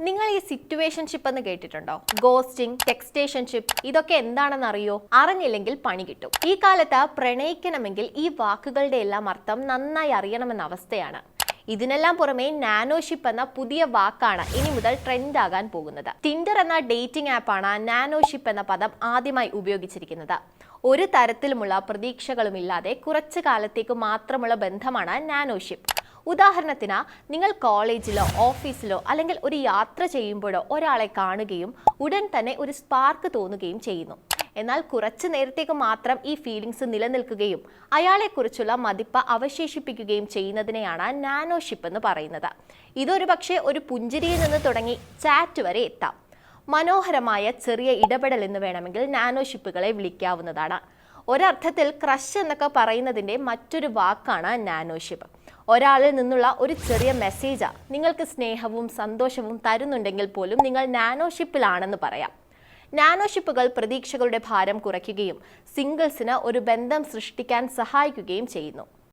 നിങ്ങൾ ഈ സിറ്റുവേഷൻഷിപ്പ് എന്ന് കേട്ടിട്ടുണ്ടോ? ഗോസ്റ്റിംഗ്, ടെക്സ്റ്റേഷൻഷിപ്പ്, ഇതൊക്കെ എന്താണെന്ന് അറിയോ? അറിഞ്ഞില്ലെങ്കിൽ പണി കിട്ടും. ഈ കാലത്ത് പ്രണയിക്കണമെങ്കിൽ ഈ വാക്കുകളുടെ എല്ലാം അർത്ഥം നന്നായി അറിയണമെന്ന അവസ്ഥയാണ്. ഇതിനെല്ലാം പുറമെ നാനോഷിപ്പ് എന്ന പുതിയ വാക്കാണ് ഇനി മുതൽ ട്രെൻഡ് ആകാൻ പോകുന്നത്. ടിൻഡർ എന്ന ഡേറ്റിംഗ് ആപ്പാണ് നാനോഷിപ്പ് എന്ന പദം ആദ്യമായി ഉപയോഗിച്ചിരിക്കുന്നത്. ഒരു തരത്തിലുമുള്ള പ്രതീക്ഷകളുമില്ലാതെ കുറച്ചു കാലത്തേക്ക് മാത്രമുള്ള ബന്ധമാണ് നാനോഷിപ്പ്. ഉദാഹരണത്തിന്, നിങ്ങൾ കോളേജിലോ ഓഫീസിലോ അല്ലെങ്കിൽ ഒരു യാത്ര ചെയ്യുമ്പോഴോ ഒരാളെ കാണുകയും ഉടൻ തന്നെ ഒരു സ്പാർക്ക് തോന്നുകയും ചെയ്യുന്നു. എന്നാൽ കുറച്ചു നേരത്തേക്ക് മാത്രം ഈ ഫീലിങ്സ് നിലനിൽക്കുകയും അയാളെക്കുറിച്ചുള്ള മതിപ്പ് അവശേഷിപ്പിക്കുകയും ചെയ്യുന്നതിനെയാണ് നാനോഷിപ്പ് എന്ന് പറയുന്നത്. ഇതൊരു പക്ഷേ ഒരു പുഞ്ചിരിയിൽ നിന്ന് തുടങ്ങി ചാറ്റ് വരെ എത്താം. മനോഹരമായ ചെറിയ ഇടപെടൽ എന്ന് വേണമെങ്കിൽ നാനോഷിപ്പുകളെ വിളിക്കാവുന്നതാണ്. ഒരർത്ഥത്തിൽ ക്രഷ് എന്നൊക്കെ പറയുന്നതിൻ്റെ മറ്റൊരു വാക്കാണ് നാനോഷിപ്പ്. ഒരാളിൽ നിന്നുള്ള ഒരു ചെറിയ മെസ്സേജ് നിങ്ങൾക്ക് സ്നേഹവും സന്തോഷവും തരുന്നുണ്ടെങ്കിൽ പോലും നിങ്ങൾ നാനോഷിപ്പിലാണെന്ന് പറയാം. നാനോഷിപ്പുകൾ പ്രതീക്ഷകളുടെ ഭാരം കുറയ്ക്കുകയും സിംഗിൾസിന് ഒരു ബന്ധം സൃഷ്ടിക്കാൻ സഹായിക്കുകയും ചെയ്യുന്നു.